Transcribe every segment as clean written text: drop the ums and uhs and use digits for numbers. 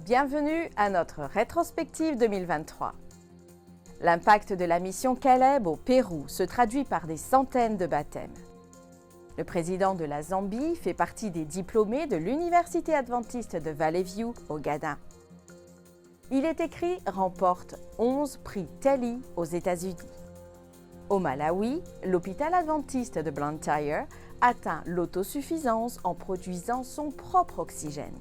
Bienvenue à notre rétrospective 2023. L'impact de la mission Caleb au Pérou se traduit par des centaines de baptêmes. Le président de la Zambie fait partie des diplômés de l'Université adventiste de Valley View au Ghana. Il est écrit remporte 11 prix Telly aux États-Unis. Au Malawi, l'hôpital adventiste de Blantyre atteint l'autosuffisance en produisant son propre oxygène.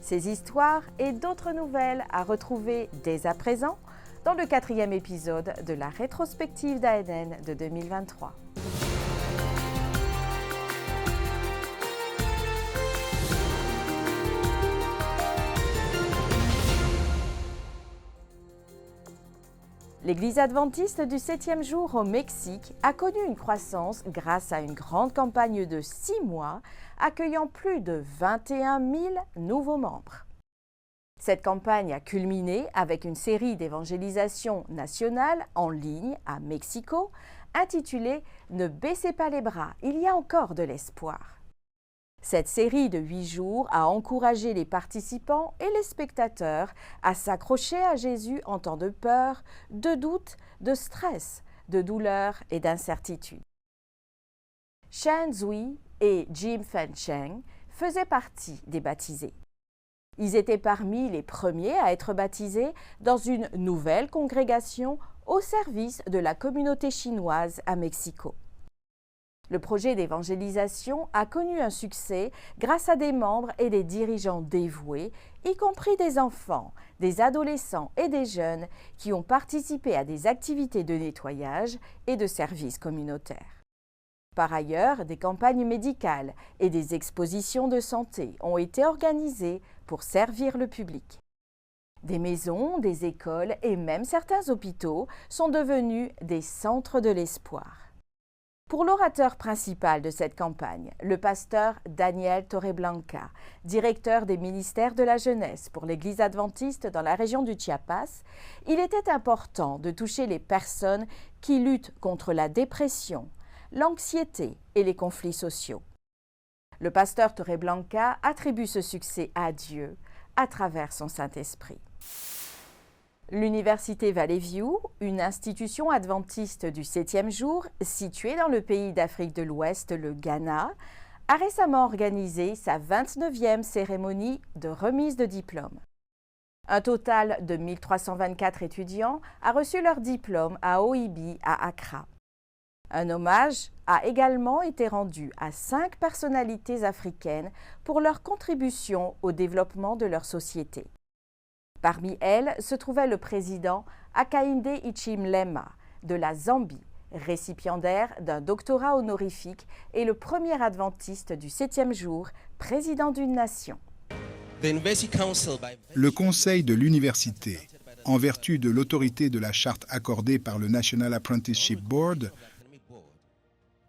Ces histoires et d'autres nouvelles à retrouver dès à présent dans le 4e épisode de la rétrospective d'ANN de 2023. L'Église adventiste du 7e jour au Mexique a connu une croissance grâce à une grande campagne de 6 mois accueillant plus de 21 000 nouveaux membres. Cette campagne a culminé avec une série d'évangélisation nationale en ligne à Mexico intitulée « Ne baissez pas les bras, il y a encore de l'espoir ». Cette série de 8 jours a encouragé les participants et les spectateurs à s'accrocher à Jésus en temps de peur, de doute, de stress, de douleur et d'incertitude. Shen Zui et Jim Fan Cheng faisaient partie des baptisés. Ils étaient parmi les premiers à être baptisés dans une nouvelle congrégation au service de la communauté chinoise à Mexico. Le projet d'évangélisation a connu un succès grâce à des membres et des dirigeants dévoués, y compris des enfants, des adolescents et des jeunes qui ont participé à des activités de nettoyage et de services communautaires. Par ailleurs, des campagnes médicales et des expositions de santé ont été organisées pour servir le public. Des maisons, des écoles et même certains hôpitaux sont devenus des centres de l'espoir. Pour l'orateur principal de cette campagne, le pasteur Daniel Torreblanca, directeur des ministères de la jeunesse pour l'Église adventiste dans la région du Chiapas, il était important de toucher les personnes qui luttent contre la dépression, l'anxiété et les conflits sociaux. Le pasteur Torreblanca attribue ce succès à Dieu à travers son Saint-Esprit. L'Université Valley View, une institution adventiste du 7e jour située dans le pays d'Afrique de l'Ouest, le Ghana, a récemment organisé sa 29e cérémonie de remise de diplôme. Un total de 1324 étudiants a reçu leur diplôme à OIB à Accra. Un hommage a également été rendu à 5 personnalités africaines pour leur contribution au développement de leur société. Parmi elles se trouvait le président Hakainde Hichilema de la Zambie, récipiendaire d'un doctorat honorifique et le premier adventiste du 7e jour, président d'une nation. Le conseil de l'université, en vertu de l'autorité de la charte accordée par le National Apprenticeship Board,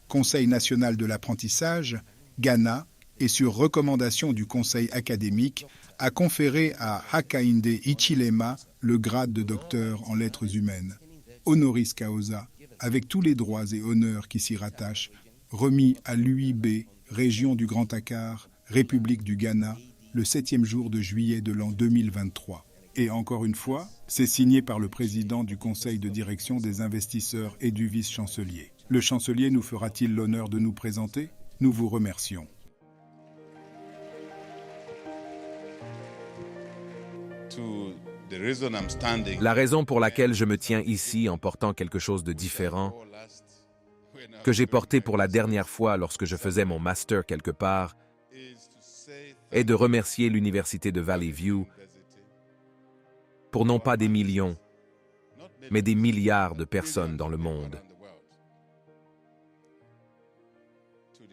Conseil national de l'apprentissage, Ghana, et sur recommandation du conseil académique, a conféré à Hakainde Hichilema le grade de docteur en lettres humaines, honoris causa, avec tous les droits et honneurs qui s'y rattachent, remis à l'UIB, région du Grand Dakar, République du Ghana, le 7e jour de juillet de l'an 2023. Et encore une fois, c'est signé par le président du conseil de direction des investisseurs et du vice-chancelier. Le chancelier nous fera-t-il l'honneur de nous présenter? Nous vous remercions. La raison pour laquelle je me tiens ici en portant quelque chose de différent, que j'ai porté pour la dernière fois lorsque je faisais mon master quelque part, est de remercier l'Université de Valley View pour non pas des millions, mais des milliards de personnes dans le monde.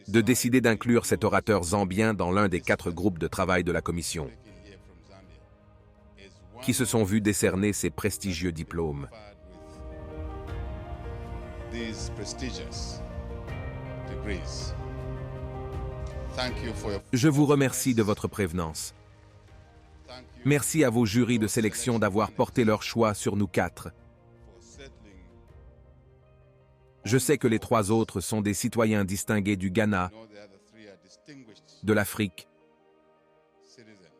De décider d'inclure cet orateur zambien dans l'un des 4 groupes de travail de la commission, qui se sont vus décerner ces prestigieux diplômes. Je vous remercie de votre prévenance. Merci à vos jurys de sélection d'avoir porté leur choix sur nous 4. Je sais que les 3 autres sont des citoyens distingués du Ghana, de l'Afrique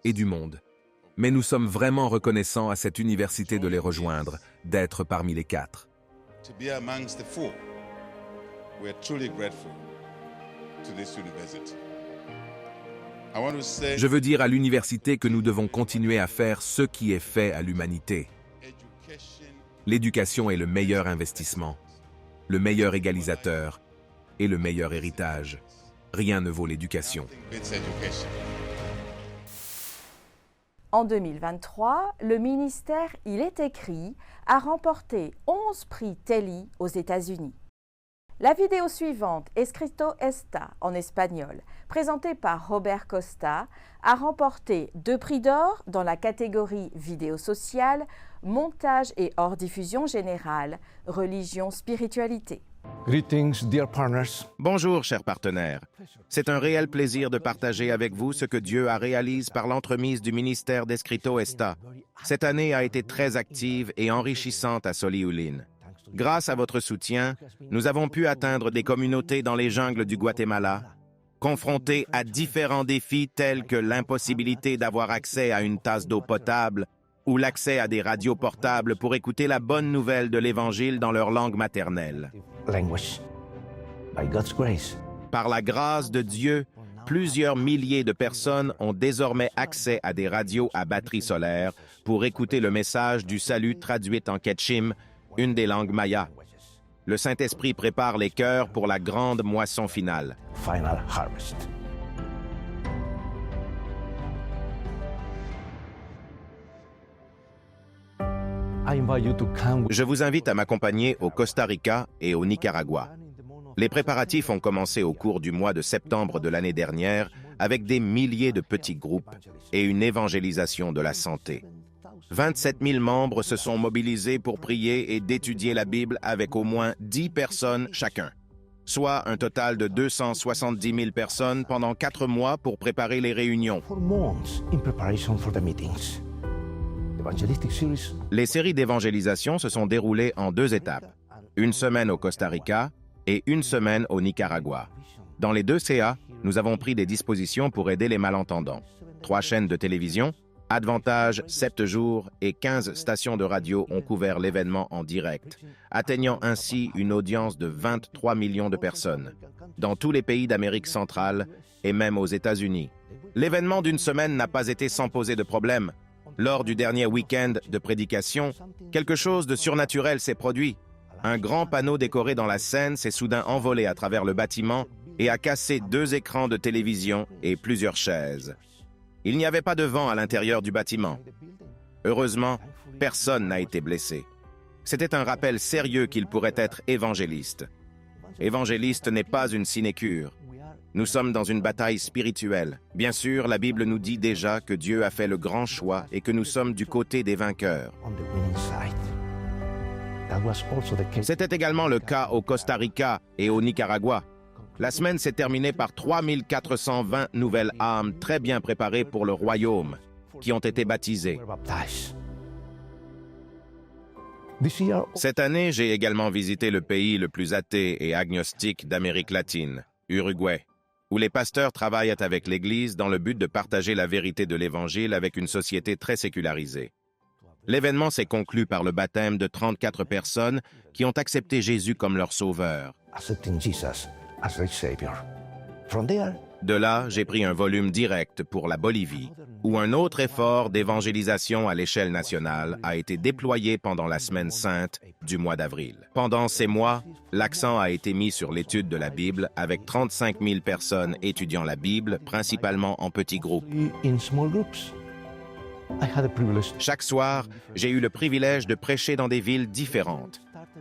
et du monde. Mais nous sommes vraiment reconnaissants à cette université de les rejoindre, d'être parmi les 4. To be amongst the 4. We are truly grateful to this university. I want to say Je veux dire à l'université que nous devons continuer à faire ce qui est fait à l'humanité. education L'éducation est le meilleur investissement, le meilleur égalisateur et le meilleur héritage. Rien ne vaut l'éducation. beats education. En 2023, le ministère Il est écrit a remporté 11 prix Telly aux États-Unis. La vidéo suivante, Escrito está en espagnol, présentée par Robert Costa, a remporté 2 prix d'or dans la catégorie vidéo sociale, montage et hors diffusion générale, religion, spiritualité. Greetings, dear partners. Bonjour, chers partenaires. C'est un réel plaisir de partager avec vous ce que Dieu a réalisé par l'entremise du ministère d'Escrito Está. Cette année a été très active et enrichissante à Solihullin. Grâce à votre soutien, nous avons pu atteindre des communautés dans les jungles du Guatemala, confrontées à différents défis tels que l'impossibilité d'avoir accès à une tasse d'eau potable ou l'accès à des radios portables pour écouter la bonne nouvelle de l'Évangile dans leur langue maternelle. Language. By God's grace. Par la grâce de Dieu, plusieurs milliers de personnes ont désormais accès à des radios à batterie solaire pour écouter le message du salut traduit en Quechim, une des langues mayas. Le Saint-Esprit prépare les cœurs pour la grande moisson finale. Final harvest. I invite you to come with Je vous invite à m'accompagner au Costa Rica et au Nicaragua. Les préparatifs ont commencé au cours du mois de septembre de l'année dernière avec des milliers de petits groupes et une évangélisation de la santé. 27 000 membres se sont mobilisés pour prier et d'étudier la Bible avec au moins 10 personnes chacun, soit un total de 270 000 personnes pendant 4 mois pour préparer les réunions. 4 months in preparation for the meetings. Evangelistic series. Les séries d'évangélisation se sont déroulées en 2 étapes, une semaine au Costa Rica et une semaine au Nicaragua. Dans les 2 CA, nous avons pris des dispositions pour aider les malentendants. 3 chaînes de télévision, Advantage, 7 jours et 15 stations de radio ont couvert l'événement en direct, atteignant ainsi une audience de 23 millions de personnes, dans tous les pays d'Amérique centrale et même aux États-Unis. L'événement d'une semaine n'a pas été sans poser de problème. Lors du dernier week-end de prédication, quelque chose de surnaturel s'est produit. Un grand panneau décoré dans la scène s'est soudain envolé à travers le bâtiment et a cassé 2 écrans de télévision et plusieurs chaises. Il n'y avait pas de vent à l'intérieur du bâtiment. Heureusement, personne n'a été blessé. C'était un rappel sérieux qu'il pourrait être évangéliste. Évangéliste n'est pas une sinécure. Nous sommes dans une bataille spirituelle. Bien sûr, la Bible nous dit déjà que Dieu a fait le grand choix et que nous sommes du côté des vainqueurs. On the winning side. That was also the case. C'était également le cas au Costa Rica et au Nicaragua. La semaine s'est terminée par 3420 nouvelles âmes très bien préparées pour le royaume, qui ont été baptisées. Were baptized. This year, Cette année, j'ai également visité le pays le plus athée et agnostique d'Amérique latine, Uruguay, où les pasteurs travaillent avec l'Église dans le but de partager la vérité de l'Évangile avec une société très sécularisée. L'événement s'est conclu par le baptême de 34 personnes qui ont accepté Jésus comme leur sauveur. accepting Jesus as their Savior. From there, De là, j'ai pris un volume direct pour la Bolivie, où un autre effort d'évangélisation à l'échelle nationale a été déployé pendant la Semaine sainte du mois d'avril. Pendant ces mois, l'accent a été mis sur l'étude de la Bible avec 35 000 personnes étudiant la Bible, principalement en petits groupes. in small groups, I had the privilege. Chaque soir, j'ai eu le privilège de prêcher dans des villes différentes.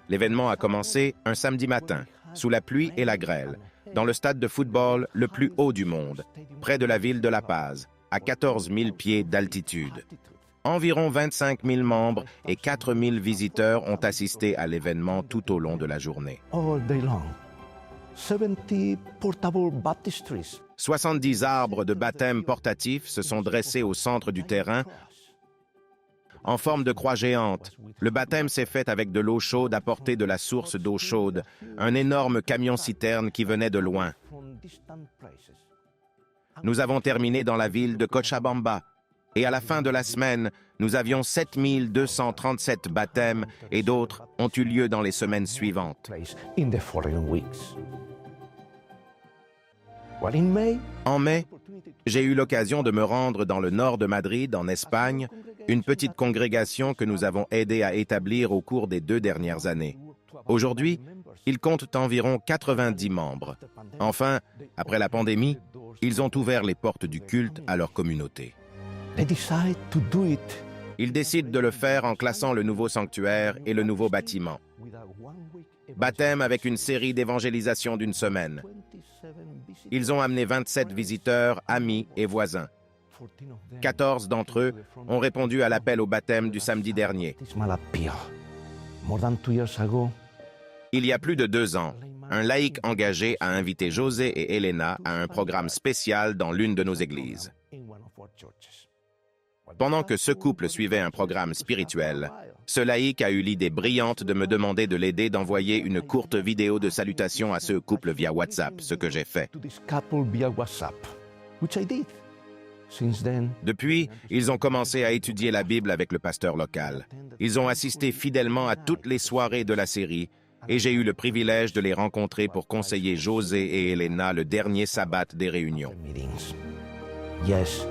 L'événement a commencé un samedi matin, sous la pluie et la grêle, dans le stade de football le plus haut du monde, près de la ville de La Paz, à 14 000 pieds d'altitude. Environ 25 000 membres et 4 000 visiteurs ont assisté à l'événement tout au long de la journée. All day long. 70 portable baptistries. 70 arbres de baptême portatifs se sont dressés au centre du terrain en forme de croix géante. Le baptême s'est fait avec de l'eau chaude apportée de la source d'eau chaude, un énorme camion-citerne qui venait de loin. From distant places. Nous avons terminé dans la ville de Cochabamba Et à la fin de la semaine, nous avions 7237 baptêmes et d'autres ont eu lieu dans les semaines suivantes. In the following weeks. Well, in May, En mai, j'ai eu l'occasion de me rendre dans le nord de Madrid, en Espagne, une petite congrégation que nous avons aidé à établir au cours des 2 dernières années. Aujourd'hui, ils comptent environ 90 membres. Enfin, après la pandémie, ils ont ouvert les portes du culte à leur communauté. they decide to do it Ils décident de le faire en classant le nouveau sanctuaire et le nouveau bâtiment. with a one-week Baptême avec une série d'évangélisation d'une semaine. 27 visitors. Ils ont amené 27 visiteurs, amis et voisins. 14 of them 14 d'entre eux ont répondu à l'appel au baptême du samedi dernier. baptismal appeal. More than 2 years ago, Il y a plus de 2 ans, un laïc engagé a invité José et Elena à un programme spécial dans l'une de nos églises. in one of our churches. Pendant que ce couple suivait un programme spirituel, ce laïc a eu l'idée brillante de me demander de l'aider d'envoyer une courte vidéo de salutation à ce couple via WhatsApp, ce que j'ai fait. To this couple via WhatsApp, which I did. Since then, Depuis, ils ont commencé à étudier la Bible avec le pasteur local. Ils ont assisté fidèlement à toutes les soirées de la série et j'ai eu le privilège de les rencontrer pour conseiller José et Elena le dernier sabbat des réunions. meetings. Yes,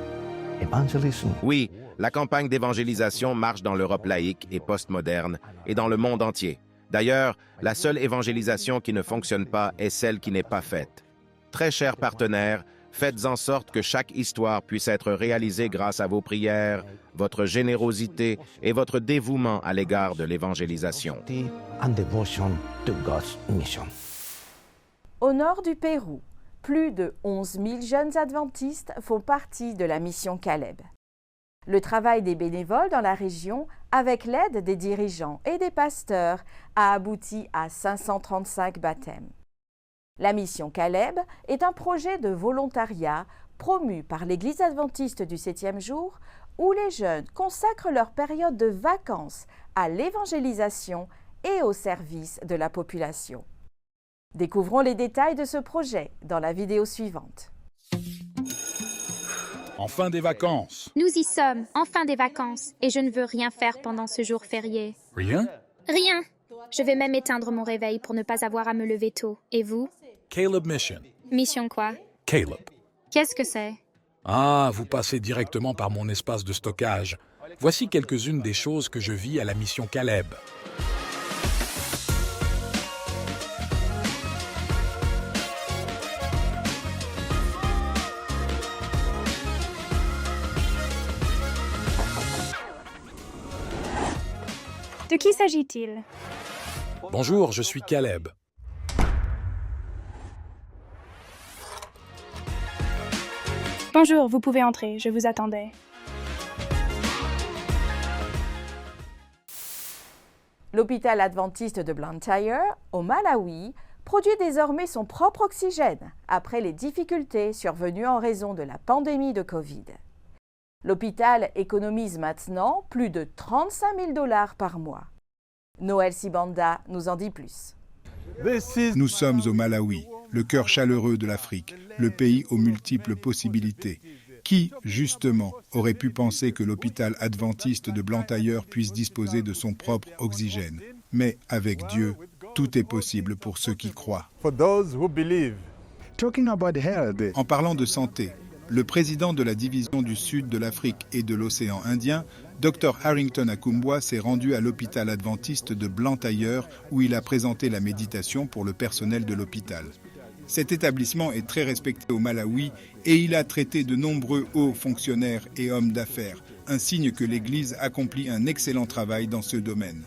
evangelism. Oui, la campagne d'évangélisation marche dans l'Europe laïque et postmoderne et dans le monde entier. D'ailleurs, la seule évangélisation qui ne fonctionne pas est celle qui n'est pas faite. Très chers partenaires, faites en sorte que chaque histoire puisse être réalisée grâce à vos prières, votre générosité et votre dévouement à l'égard de l'évangélisation. And devotion to God's mission. Au nord du Pérou, plus de 11 000 jeunes adventistes font partie de la mission Caleb. Le travail des bénévoles dans la région, avec l'aide des dirigeants et des pasteurs, a abouti à 535 baptêmes. La mission Caleb est un projet de volontariat promu par l'Église adventiste du 7e jour où les jeunes consacrent leur période de vacances à l'évangélisation et au service de la population. Découvrons les détails de ce projet dans la vidéo suivante. En fin des vacances. Nous y sommes, en fin des vacances, et je ne veux rien faire pendant ce jour férié. Rien? Rien. Je vais même éteindre mon réveil pour ne pas avoir à me lever tôt. Et vous? Caleb Mission. Mission quoi? Caleb. Qu'est-ce que c'est? Ah, vous passez directement par mon espace de stockage. Voici quelques-unes des choses que je vis à la mission Caleb. De qui s'agit-il? Bonjour, je suis Caleb. Bonjour, vous pouvez entrer, je vous attendais. L'hôpital adventiste de Blantyre, au Malawi, produit désormais son propre oxygène après les difficultés survenues en raison de la pandémie de Covid. L'hôpital économise maintenant plus de 35 000 $ par mois. Noël Sibanda nous en dit plus. Nous sommes au Malawi, le cœur chaleureux de l'Afrique, le pays aux multiples possibilités. Qui, justement, aurait pu penser que l'hôpital adventiste de Blantyre puisse disposer de son propre oxygène? Mais avec Dieu, tout est possible pour ceux qui croient. En parlant de santé, le président de la division du Sud de l'Afrique et de l'océan Indien, Dr Harrington Akumbwa, s'est rendu à l'hôpital adventiste de Blantyre où il a présenté la méditation pour le personnel de l'hôpital. Cet établissement est très respecté au Malawi et il a traité de nombreux hauts fonctionnaires et hommes d'affaires, un signe que l'Église accomplit un excellent travail dans ce domaine.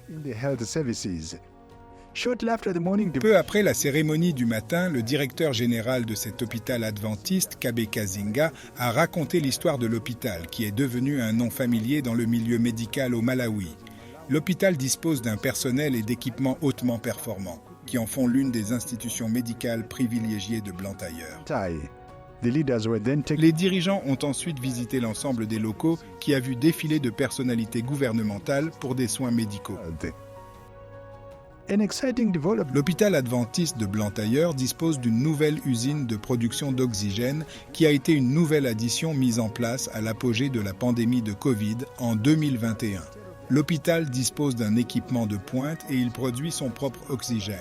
Peu après la cérémonie du matin, le directeur général de cet hôpital adventiste, Kabe Kazinga, a raconté l'histoire de l'hôpital, qui est devenu un nom familier dans le milieu médical au Malawi. L'hôpital dispose d'un personnel et d'équipements hautement performants, qui en font l'une des institutions médicales privilégiées de Blantyre. Les dirigeants ont ensuite visité l'ensemble des locaux, qui a vu défiler de personnalités gouvernementales pour des soins médicaux. L'hôpital adventiste de Blantyre dispose d'une nouvelle usine de production d'oxygène qui a été une nouvelle addition mise en place à l'apogée de la pandémie de Covid en 2021. L'hôpital dispose d'un équipement de pointe et il produit son propre oxygène,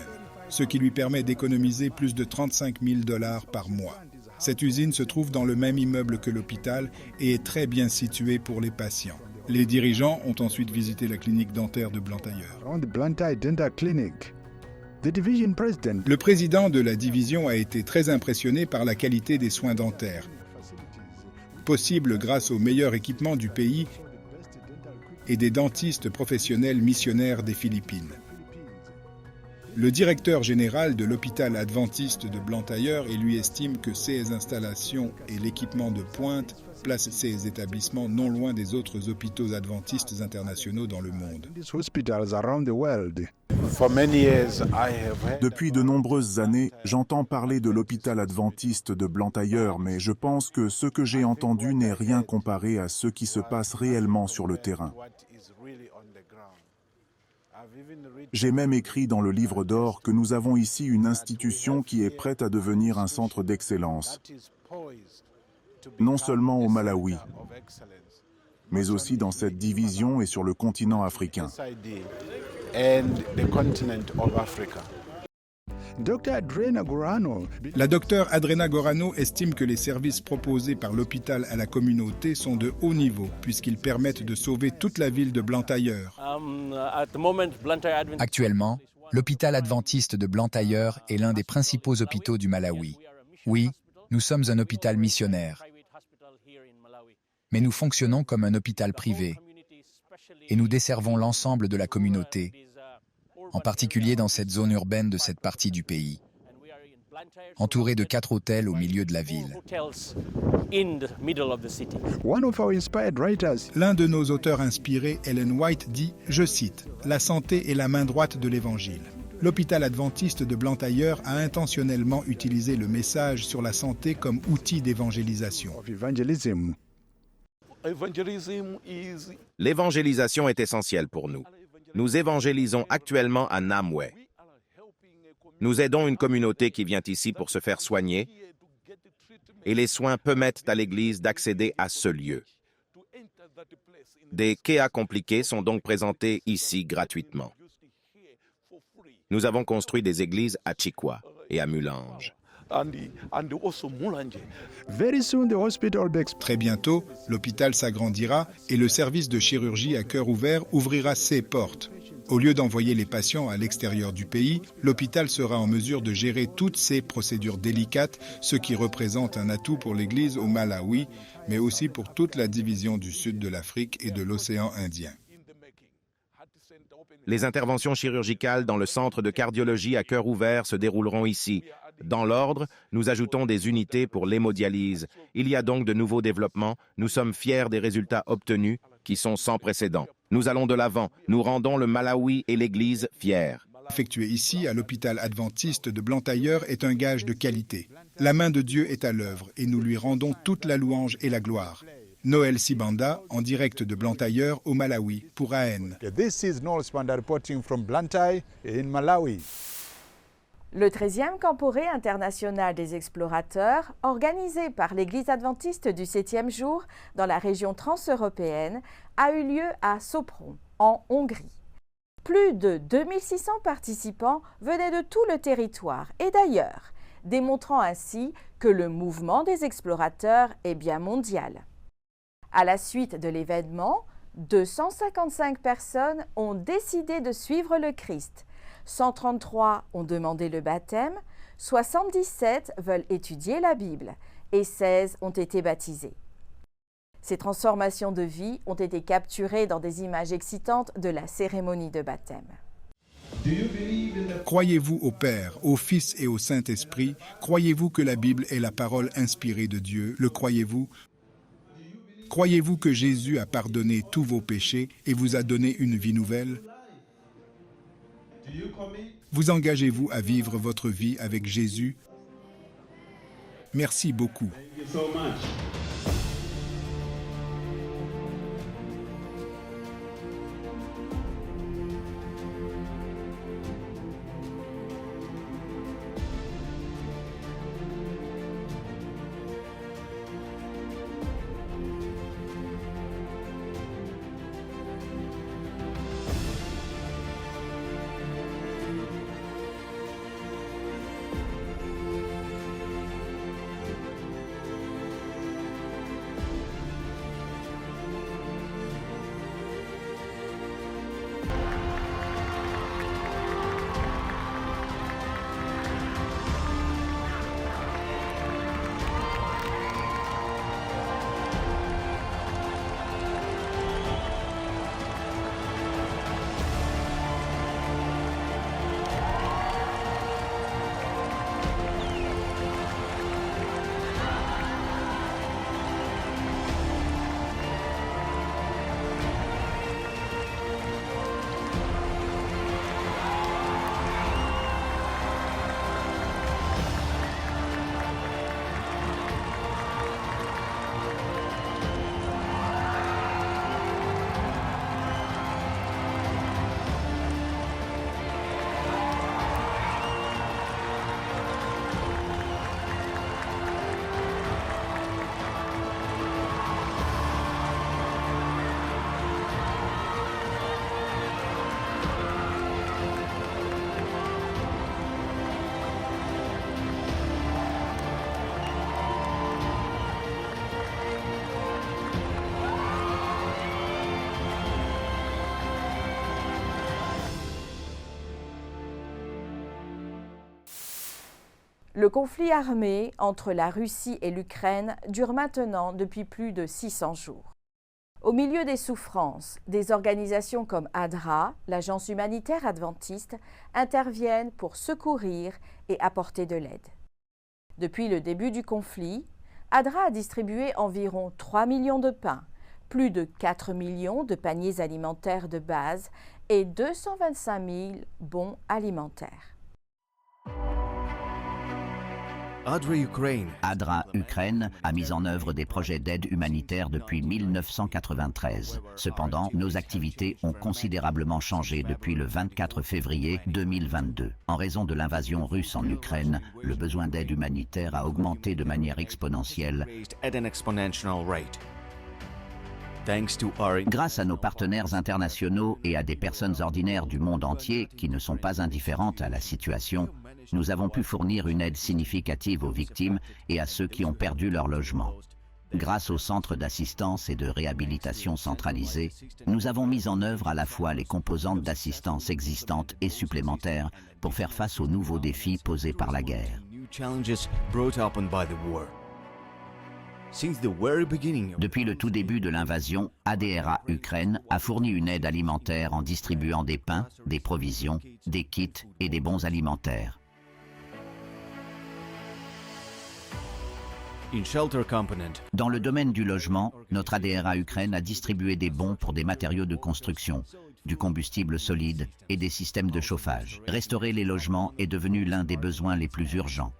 ce qui lui permet d'économiser plus de 35 000 $ par mois. Cette usine se trouve dans le même immeuble que l'hôpital et est très bien située pour les patients. Les dirigeants ont ensuite visité la clinique dentaire de Blantyre. Le président de la division a été très impressionné par la qualité des soins dentaires, possible grâce au meilleur équipement du pays et des dentistes professionnels missionnaires des Philippines. Le directeur général de l'hôpital adventiste de Blantyre lui estime que ces installations et l'équipement de pointe placent ces établissements non loin des autres hôpitaux adventistes internationaux dans le monde. Depuis de nombreuses années, j'entends parler de l'hôpital adventiste de Blantyre, mais je pense que ce que j'ai entendu n'est rien comparé à ce qui se passe réellement sur le terrain. J'ai même écrit dans le livre d'or que nous avons ici une institution qui est prête à devenir un centre d'excellence, non seulement au Malawi, mais aussi dans cette division et sur le continent africain. La docteure Adrena Gorano estime que les services proposés par l'hôpital à la communauté sont de haut niveau, puisqu'ils permettent de sauver toute la ville de Blantyre. Actuellement, l'hôpital adventiste de Blantyre est l'un des principaux hôpitaux du Malawi. Oui, nous sommes un hôpital missionnaire, mais nous fonctionnons comme un hôpital privé et nous desservons l'ensemble de la communauté, en particulier dans cette zone urbaine de cette partie du pays, entouré de 4 hôtels au milieu de la ville. L'un de nos auteurs inspirés, Ellen White, dit, je cite, « La santé est la main droite de l'Évangile ». L'hôpital adventiste de Blantyre a intentionnellement utilisé le message sur la santé comme outil d'évangélisation. L'évangélisation est essentielle pour nous. Nous évangélisons actuellement à Namwe. Nous aidons une communauté qui vient ici pour se faire soigner et les soins permettent à l'Église d'accéder à ce lieu. Des cas compliqués sont donc présentés ici gratuitement. Nous avons construit des églises à Chikwa et à Mulange. Très bientôt, l'hôpital s'agrandira et le service de chirurgie à cœur ouvert ouvrira ses portes. Au lieu d'envoyer les patients à l'extérieur du pays, l'hôpital sera en mesure de gérer toutes ces procédures délicates, ce qui représente un atout pour l'Église au Malawi, mais aussi pour toute la division du sud de l'Afrique et de l'océan Indien. Les interventions chirurgicales dans le centre de cardiologie à cœur ouvert se dérouleront ici. Dans l'ordre, nous ajoutons des unités pour l'hémodialyse. Il y a donc de nouveaux développements. Nous sommes fiers des résultats obtenus qui sont sans précédent. Nous allons de l'avant. Nous rendons le Malawi et l'Église fiers. Effectué ici, à l'hôpital adventiste de Blantyre, est un gage de qualité. La main de Dieu est à l'œuvre et nous lui rendons toute la louange et la gloire. Noël Sibanda, en direct de Blantyre au Malawi, pour AN. This is Noel Sibanda reporting from Blantyre in Malawi. Le 13e Camporé international des explorateurs, organisé par l'Église adventiste du 7e jour dans la région transeuropéenne, a eu lieu à Sopron, en Hongrie. Plus de 2600 participants venaient de tout le territoire et d'ailleurs, démontrant ainsi que le mouvement des explorateurs est bien mondial. À la suite de l'événement, 255 personnes ont décidé de suivre le Christ. 133 ont demandé le baptême, 77 veulent étudier la Bible et 16 ont été baptisés. Ces transformations de vie ont été capturées dans des images excitantes de la cérémonie de baptême. Croyez-vous au Père, au Fils et au Saint-Esprit? Croyez-vous que la Bible est la parole inspirée de Dieu? Le croyez-vous? Croyez-vous que Jésus a pardonné tous vos péchés et vous a donné une vie nouvelle? Vous engagez-vous à vivre votre vie avec Jésus? Merci beaucoup. Le conflit armé entre la Russie et l'Ukraine dure maintenant depuis plus de 600 jours. Au milieu des souffrances, des organisations comme ADRA, l'Agence humanitaire adventiste, interviennent pour secourir et apporter de l'aide. Depuis le début du conflit, ADRA a distribué environ 3 millions de pains, plus de 4 millions de paniers alimentaires de base et 225 000 bons alimentaires. ADRA Ukraine a mis en œuvre des projets d'aide humanitaire depuis 1993. Cependant, nos activités ont considérablement changé depuis le 24 février 2022. En raison de l'invasion russe en Ukraine, le besoin d'aide humanitaire a augmenté de manière exponentielle. Grâce à nos partenaires internationaux et à des personnes ordinaires du monde entier qui ne sont pas indifférentes à la situation, nous avons pu fournir une aide significative aux victimes et à ceux qui ont perdu leur logement. Grâce au centre d'assistance et de réhabilitation centralisé, nous avons mis en œuvre à la fois les composantes d'assistance existantes et supplémentaires pour faire face aux nouveaux défis posés par la guerre. Depuis le tout début de l'invasion, ADRA Ukraine a fourni une aide alimentaire en distribuant des pains, des provisions, des kits et des bons alimentaires. Dans le domaine du logement, notre ADRA Ukraine a distribué des bons pour des matériaux de construction, du combustible solide et des systèmes de chauffage. Restaurer les logements est devenu l'un des besoins les plus urgents.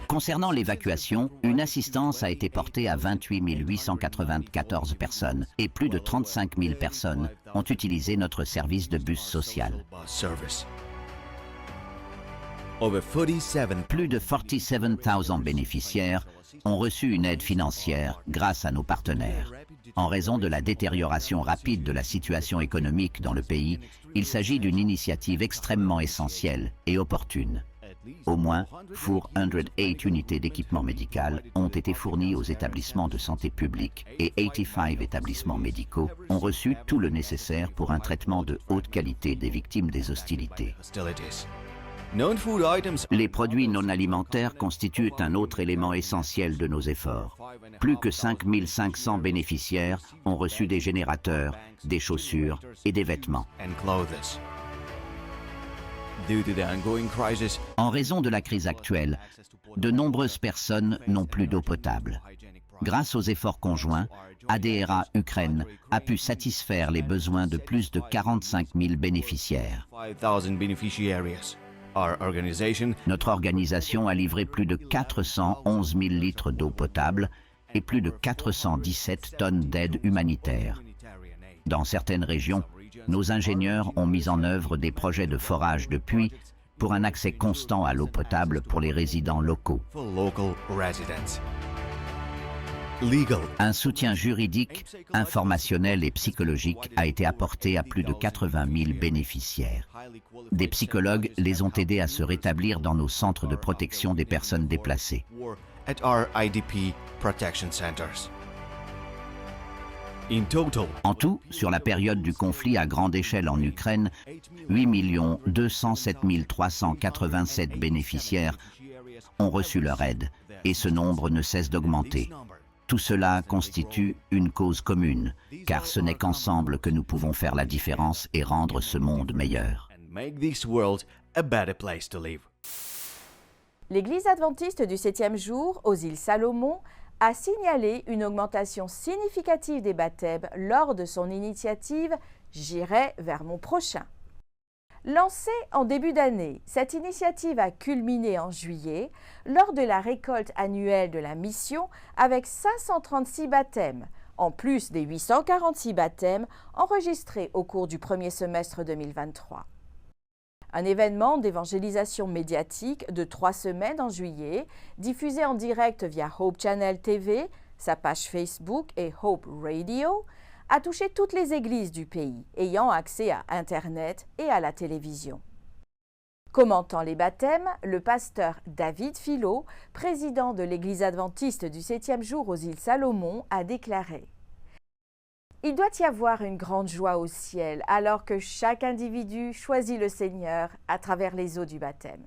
Concernant l'évacuation, une assistance a été portée à 28 894 personnes et plus de 35 000 personnes ont utilisé notre service de bus social. Plus de 47 000 bénéficiaires ont reçu une aide financière grâce à nos partenaires. En raison de la détérioration rapide de la situation économique dans le pays, il s'agit d'une initiative extrêmement essentielle et opportune. Au moins 408 unités d'équipement médical ont été fournies aux établissements de santé publique et 85 établissements médicaux ont reçu tout le nécessaire pour un traitement de haute qualité des victimes des hostilités. Les produits non alimentaires constituent un autre élément essentiel de nos efforts. Plus que 5 500 bénéficiaires ont reçu des générateurs, des chaussures et des vêtements. En raison de la crise actuelle, de nombreuses personnes n'ont plus d'eau potable. Grâce aux efforts conjoints, ADRA Ukraine a pu satisfaire les besoins de plus de 45 000 bénéficiaires. Notre organisation a livré plus de 411 000 litres d'eau potable et plus de 417 tonnes d'aide humanitaire. Dans certaines régions, nos ingénieurs ont mis en œuvre des projets de forage de puits pour un accès constant à l'eau potable pour les résidents locaux. Un soutien juridique, informationnel et psychologique a été apporté à plus de 80 000 bénéficiaires. Des psychologues les ont aidés à se rétablir dans nos centres de protection des personnes déplacées. En tout, sur la période du conflit à grande échelle en Ukraine, 8 207 387 bénéficiaires ont reçu leur aide et ce nombre ne cesse d'augmenter. Tout cela constitue une cause commune, car ce n'est qu'ensemble que nous pouvons faire la différence et rendre ce monde meilleur. L'Église adventiste du 7e jour aux îles Salomon a signalé une augmentation significative des baptêmes lors de son initiative « J'irai vers mon prochain ». Lancée en début d'année, cette initiative a culminé en juillet lors de la récolte annuelle de la mission avec 536 baptêmes, en plus des 846 baptêmes enregistrés au cours du premier semestre 2023. Un événement d'évangélisation médiatique de 3 semaines en juillet, diffusé en direct via Hope Channel TV, sa page Facebook et Hope Radio, a touché toutes les églises du pays ayant accès à Internet et à la télévision. Commentant les baptêmes, le pasteur David Philo, président de l'Église adventiste du 7e jour aux îles Salomon, a déclaré « Il doit y avoir une grande joie au ciel alors que chaque individu choisit le Seigneur à travers les eaux du baptême.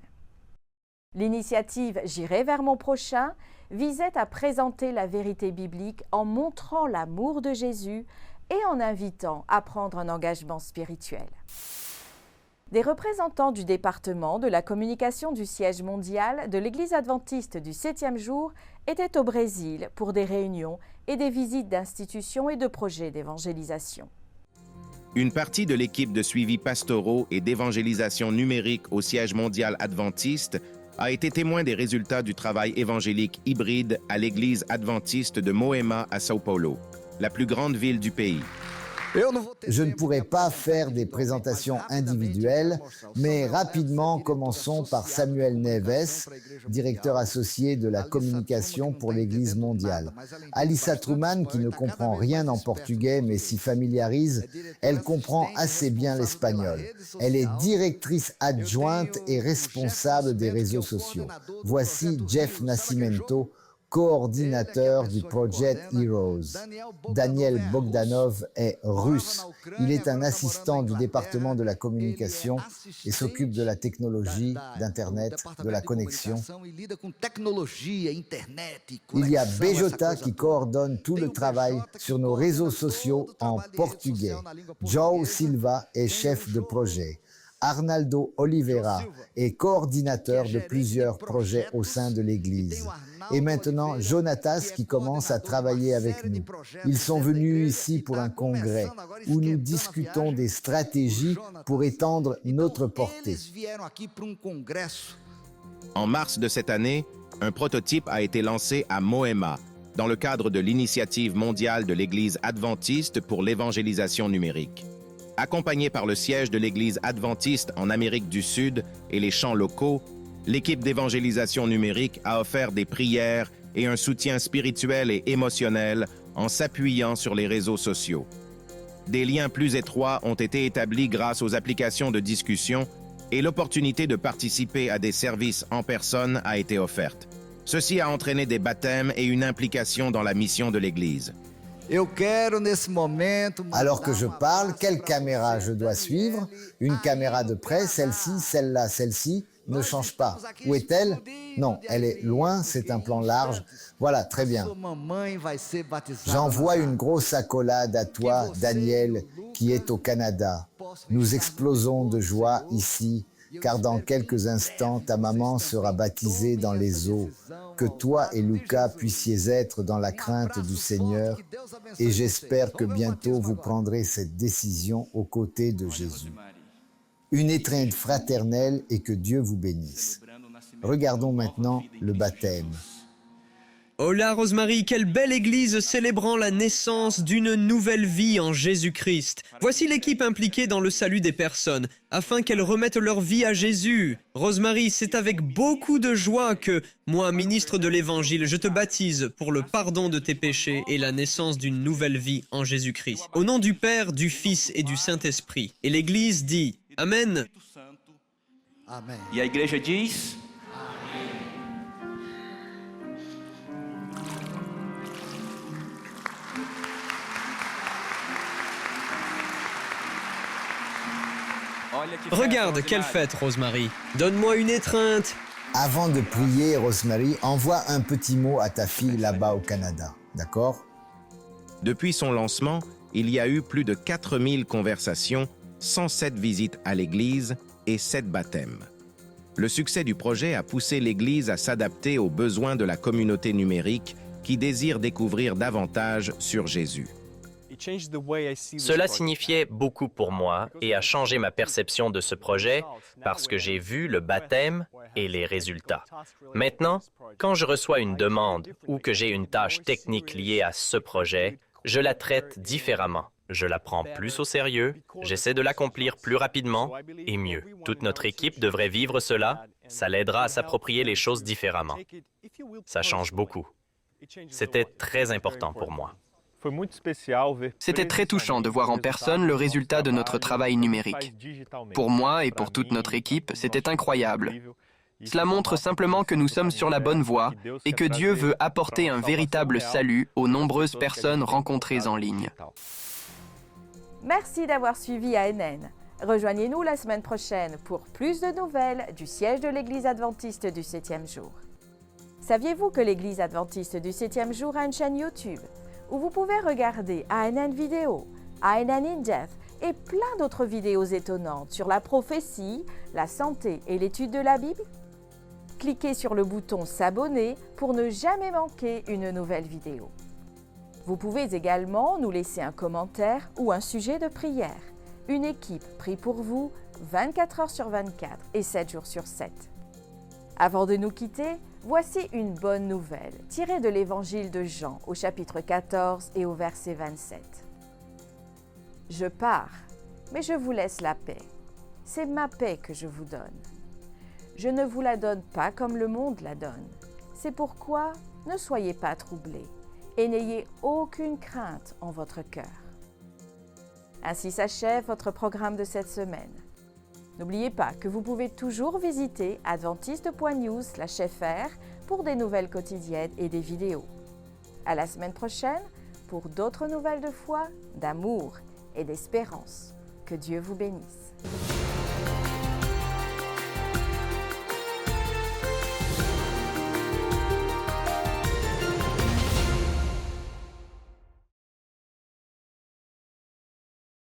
L'initiative « J'irai vers mon prochain » visait à présenter la vérité biblique en montrant l'amour de Jésus et en invitant à prendre un engagement spirituel. Des représentants du département de la communication du siège mondial de l'Église adventiste du 7e jour étaient au Brésil pour des réunions et des visites d'institutions et de projets d'évangélisation. Une partie de l'équipe de suivi pastoraux et d'évangélisation numérique au siège mondial adventiste a été témoin des résultats du travail évangélique hybride à l'Église adventiste de Moema à São Paulo, la plus grande ville du pays. Je ne pourrai pas faire des présentations individuelles, mais rapidement commençons par Samuel Neves, directeur associé de la communication pour l'Église mondiale. Alissa Truman, qui ne comprend rien en portugais mais s'y familiarise, elle comprend assez bien l'espagnol. Elle est directrice adjointe et responsable des réseaux sociaux. Voici Jeff Nascimento, coordinateur du Project Heroes. Daniel Bogdanov est russe. Il est un assistant du département de la communication et s'occupe de la technologie, d'Internet, de la connexion. Il y a Bejota qui coordonne tout le travail sur nos réseaux sociaux en portugais. João Silva est chef de projet. Arnaldo Oliveira est coordinateur de plusieurs projets au sein de l'Église. Et maintenant, Jonatas qui commence à travailler avec nous. Ils sont venus ici pour un congrès où nous discutons des stratégies pour étendre notre portée. En mars de cette année, un prototype a été lancé à Moema, dans le cadre de l'initiative mondiale de l'Église adventiste pour l'évangélisation numérique. Accompagnée par le siège de l'Église adventiste en Amérique du Sud et les champs locaux, l'équipe d'évangélisation numérique a offert des prières et un soutien spirituel et émotionnel en s'appuyant sur les réseaux sociaux. Des liens plus étroits ont été établis grâce aux applications de discussion et l'opportunité de participer à des services en personne a été offerte. Ceci a entraîné des baptêmes et une implication dans la mission de l'Église. Alors que je parle, quelle caméra je dois suivre? Une caméra de près, celle-ci, celle-là, celle-ci ne change pas. Où est-elle? Non, elle est loin, c'est un plan large. Voilà, très bien. J'envoie une grosse accolade à toi, Daniel, qui est au Canada. Nous explosons de joie ici, car dans quelques instants, ta maman sera baptisée dans les eaux. Que toi et Lucas puissiez être dans la crainte du Seigneur, et j'espère que bientôt vous prendrez cette décision aux côtés de Jésus. Une étreinte fraternelle et que Dieu vous bénisse. Regardons maintenant le baptême. Hola Rosemary, quelle belle église célébrant la naissance d'une nouvelle vie en Jésus-Christ. Voici l'équipe impliquée dans le salut des personnes, afin qu'elles remettent leur vie à Jésus. Rosemary, c'est avec beaucoup de joie que, moi, ministre de l'Évangile, je te baptise pour le pardon de tes péchés et la naissance d'une nouvelle vie en Jésus-Christ. Au nom du Père, du Fils et du Saint-Esprit. Et l'église dit Amen. Amen. E a igreja diz... Regarde, quelle fête, Rosemary. Donne-moi une étreinte. Avant de prier, Rosemary, envoie un petit mot à ta fille là-bas au Canada, d'accord? Depuis son lancement, il y a eu plus de 4000 conversations, 107 visites à l'Église et 7 baptêmes. Le succès du projet a poussé l'Église à s'adapter aux besoins de la communauté numérique qui désire découvrir davantage sur Jésus. Cela signifiait beaucoup pour moi et a changé ma perception de ce projet parce que j'ai vu le baptême et les résultats. Maintenant, quand je reçois une demande ou que j'ai une tâche technique liée à ce projet, je la traite différemment. Je la prends plus au sérieux, j'essaie de l'accomplir plus rapidement et mieux. Toute notre équipe devrait vivre cela, ça l'aidera à s'approprier les choses différemment. Ça change beaucoup. C'était très important pour moi. C'était très touchant de voir en personne le résultat de notre travail numérique. Pour moi et pour toute notre équipe, c'était incroyable. Cela montre simplement que nous sommes sur la bonne voie et que Dieu veut apporter un véritable salut aux nombreuses personnes rencontrées en ligne. Merci d'avoir suivi ANN. Rejoignez-nous la semaine prochaine pour plus de nouvelles du siège de l'Église adventiste du 7e jour. Saviez-vous que l'Église adventiste du 7e jour a une chaîne YouTube où vous pouvez regarder ANN Vidéo, ANN in Depth et plein d'autres vidéos étonnantes sur la prophétie, la santé et l'étude de la Bible? Cliquez sur le bouton s'abonner pour ne jamais manquer une nouvelle vidéo. Vous pouvez également nous laisser un commentaire ou un sujet de prière. Une équipe prie pour vous 24 heures sur 24 et 7 jours sur 7. Avant de nous quitter, voici une bonne nouvelle tirée de l'évangile de Jean au chapitre 14 et au verset 27. Je pars, mais je vous laisse la paix. C'est ma paix que je vous donne. Je ne vous la donne pas comme le monde la donne. C'est pourquoi ne soyez pas troublés et n'ayez aucune crainte en votre cœur. Ainsi s'achève votre programme de cette semaine. N'oubliez pas que vous pouvez toujours visiter adventiste.news/fr pour des nouvelles quotidiennes et des vidéos. À la semaine prochaine pour d'autres nouvelles de foi, d'amour et d'espérance. Que Dieu vous bénisse.